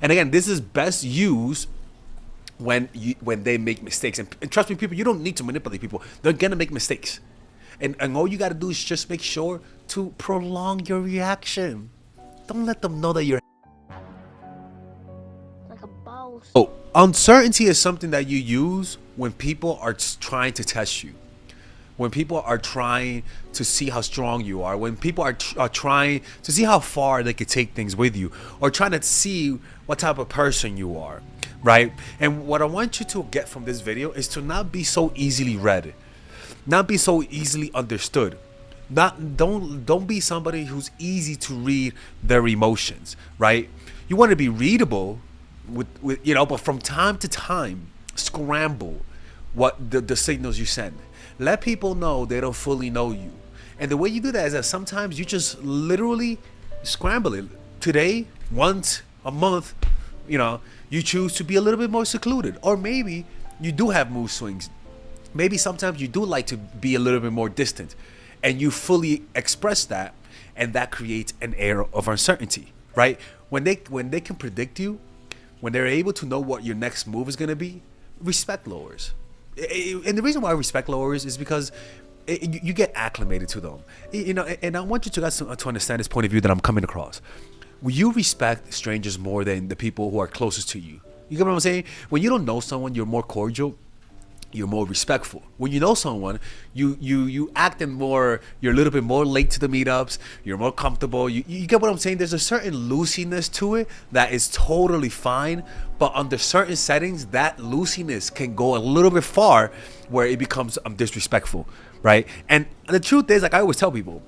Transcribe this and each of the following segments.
And again, this is best used when they make mistakes. And trust me, people, you don't need to manipulate people. They're gonna make mistakes. And all you gotta do is just make sure to prolong your reaction. Don't let them know that you're. Like a boss. Oh, uncertainty is something that you use when people are trying to test you. When people are trying to see how strong you are, when people are trying to see how far they could take things with you, or trying to see what type of person you are, right? And what I want you to get from this video is to not be so easily read, not be so easily understood. Don't be somebody who's easy to read their emotions, right? You want to be readable with but from time to time, scramble what the signals you send. Let people know they don't fully know you. And the way you do that is that sometimes you just literally scramble it. Today, once a month, you choose to be a little bit more secluded. Or maybe you do have mood swings. Maybe sometimes you do like to be a little bit more distant. And you fully express that, and that creates an air of uncertainty, right? When they can predict you, when they're able to know what your next move is going to be, respect lowers. And the reason why respect lowers is because you get acclimated to them. And I want you to guys to understand this point of view that I'm coming across. You respect strangers more than the people who are closest to you. You get what I'm saying? When you don't know someone, you're more cordial. You're more respectful. When you know someone, you act in more. You're a little bit more late to the meetups. You're more comfortable. You get what I'm saying? There's a certain loosiness to it that is totally fine. But under certain settings, that loosiness can go a little bit far, where it becomes disrespectful, right? And the truth is, like I always tell people,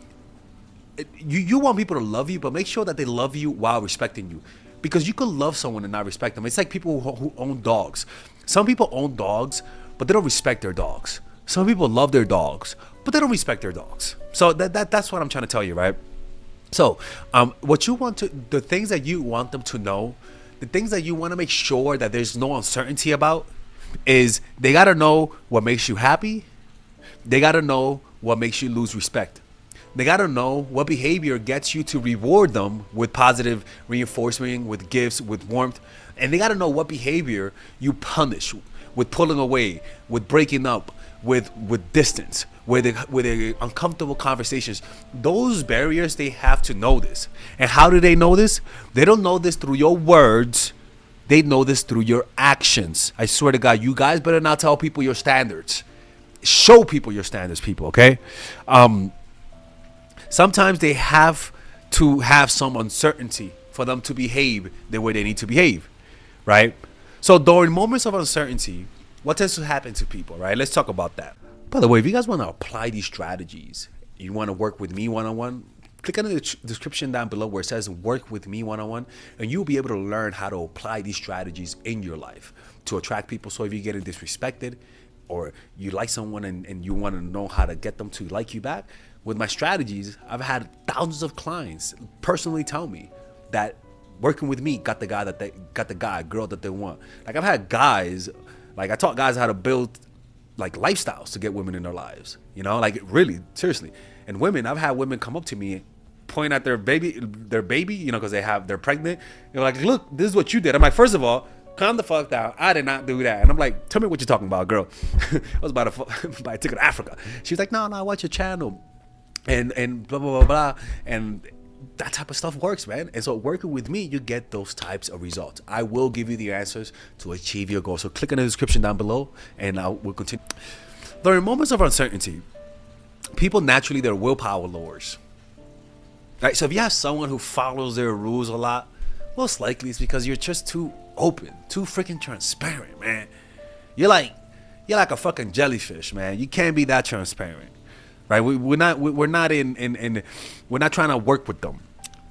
you want people to love you, but make sure that they love you while respecting you. Because you could love someone and not respect them. It's like people who own dogs. Some people own dogs, but they don't respect their dogs. Some people love their dogs, but they don't respect their dogs. So that's what I'm trying to tell you, right? So what you want to, the things that you want them to know, the things that you want to make sure that there's no uncertainty about, is they got to know what makes you happy. They got to know what makes you lose respect. They got to know what behavior gets you to reward them with positive reinforcement, with gifts, with warmth. And they got to know what behavior you punish, with pulling away, with breaking up, with distance, with uncomfortable conversations. Those barriers, they have to know this. And how do they know this? They don't know this through your words. They know this through your actions. I swear to God, you guys better not tell people your standards. Show people your standards, people, okay? Sometimes they have to have some uncertainty for them to behave the way they need to behave, right? So during moments of uncertainty, what tends to happen to people, right? Let's talk about that. By the way, if you guys want to apply these strategies, you want to work with me one-on-one, click on the description down below where it says work with me one-on-one, and you'll be able to learn how to apply these strategies in your life to attract people. So if you're getting disrespected, or you like someone and you want to know how to get them to like you back, with my strategies, I've had thousands of clients personally tell me that working with me got the girl that they want. Like I've had guys, like I taught guys how to build like lifestyles to get women in their lives, like really, seriously. And women, I've had women come up to me, point at their baby, because they're pregnant. They're like, look, this is what you did. I'm like, first of all, calm the fuck down. I did not do that. And I'm like, tell me what you're talking about, girl. I was about to buy a ticket to Africa. She was like, no, I watch your channel. And blah, blah, blah, blah. And that type of stuff works, man. And so working with me, you get those types of results. I will give you the answers to achieve your goal. So click in the description down below and we'll continue. During moments of uncertainty, people naturally, their willpower lowers. Right? So if you have someone who follows their rules a lot, most likely it's because you're just too open, too freaking transparent, man. You're like a fucking jellyfish, man. You can't be that transparent. Right, we're not trying to work with them,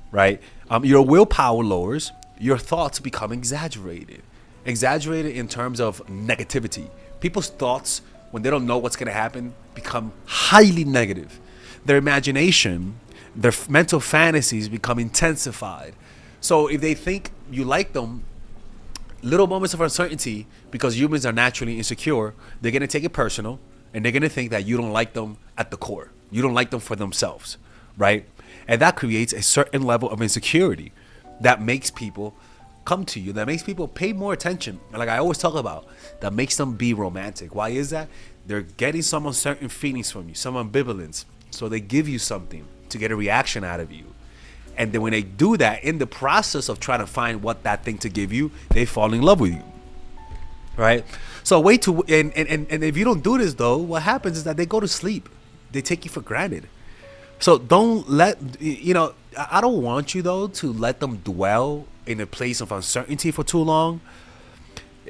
right? Your willpower lowers. Your thoughts become exaggerated in terms of negativity. People's thoughts, when they don't know what's gonna happen, become highly negative. Their imagination, their mental fantasies become intensified. So if they think you like them, little moments of uncertainty, because humans are naturally insecure, they're gonna take it personal. And they're going to think that you don't like them at the core. You don't like them for themselves, right? And that creates a certain level of insecurity that makes people come to you, that makes people pay more attention, like I always talk about, that makes them be romantic. Why is that? They're getting some uncertain feelings from you, some ambivalence. So they give you something to get a reaction out of you. And then when they do that, in the process of trying to find what that thing to give you, they fall in love with you. Right? So wait to and if you don't do this though, what happens is that they go to sleep. They take you for granted. So don't let, I don't want you though to let them dwell in a place of uncertainty for too long.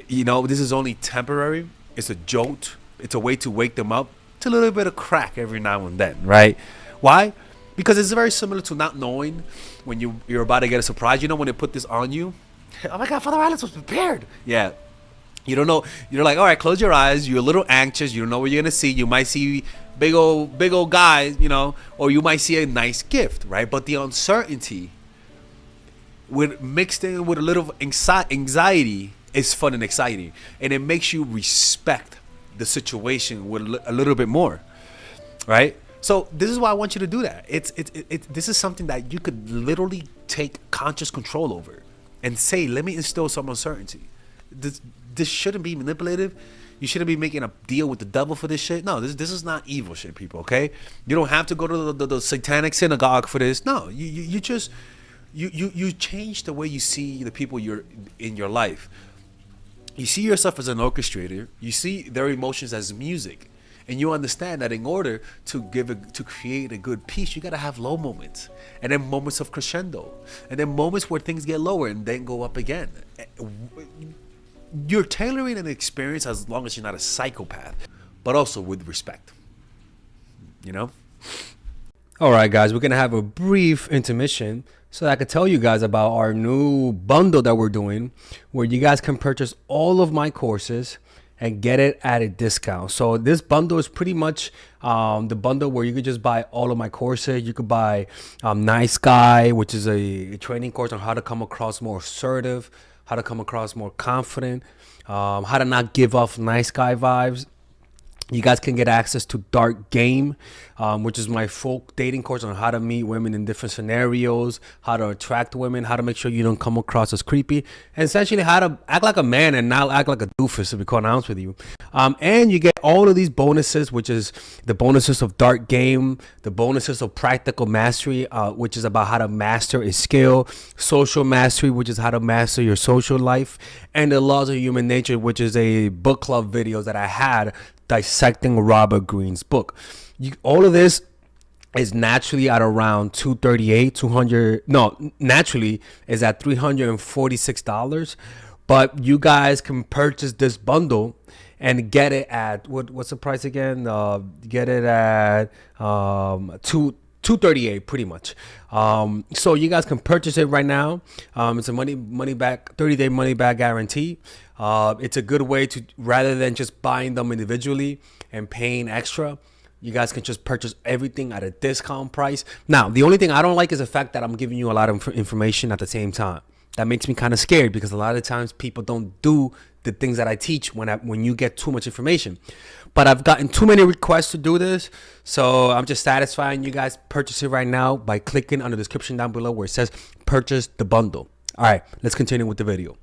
This is only temporary. It's a jolt. It's a way to wake them up to a little bit of crack every now and then, right? Why? Because it's very similar to not knowing when you're about to get a surprise. When they put this on you, oh my God, Father Alex was prepared. Yeah. You don't know. You're like, all right, close your eyes. You're a little anxious. You don't know what you're going to see. You might see big old guys, or you might see a nice gift, right? But the uncertainty mixed in with a little anxiety is fun and exciting. And it makes you respect the situation with a little bit more, right? So this is why I want you to do that. This is something that you could literally take conscious control over and say, let me instill some uncertainty. This shouldn't be manipulative. You shouldn't be making a deal with the devil for this shit. No, this is not evil shit, people, okay? You don't have to go to the satanic synagogue for this. No, you just change the way you see the people you're in your life. You see yourself as an orchestrator. You see their emotions as music. And you understand that in order to create a good piece, you gotta have low moments, and then moments of crescendo, and then moments where things get lower and then go up again. You're tailoring an experience as long as you're not a psychopath, but also with respect. All right, guys, we're gonna have a brief intermission so that I could tell you guys about our new bundle that we're doing, where you guys can purchase all of my courses and get it at a discount. So this bundle is pretty much the bundle where you could just buy all of my courses. You could buy Nice Guy, which is a training course on how to come across more assertive, how to come across more confident, how to not give off nice guy vibes. You guys can get access to Dark Game, which is my full dating course on how to meet women in different scenarios, how to attract women, how to make sure you don't come across as creepy, and essentially how to act like a man and not act like a doofus, to be quite honest with you. And you get all of these bonuses, which is the bonuses of Dark Game, the bonuses of Practical Mastery, which is about how to master a skill, Social Mastery, which is how to master your social life, and the Laws of Human Nature, which is a book club video that I had dissecting Robert Greene's book. All of this is naturally at around naturally is at $346, but you guys can purchase this bundle and get it at what's the price again? Get it at $238 pretty much. So you guys can purchase it right now. It's a money back 30-day money back guarantee. It's a good way to, rather than just buying them individually and paying extra, you guys can just purchase everything at a discount price. Now, the only thing I don't like is the fact that I'm giving you a lot of information at the same time. That makes me kind of scared, because a lot of times people don't do the things that I teach when you get too much information. But I've gotten too many requests to do this, so I'm just satisfying you guys. Purchase it right now by clicking on the description down below where it says purchase the bundle. All right, let's continue with the video.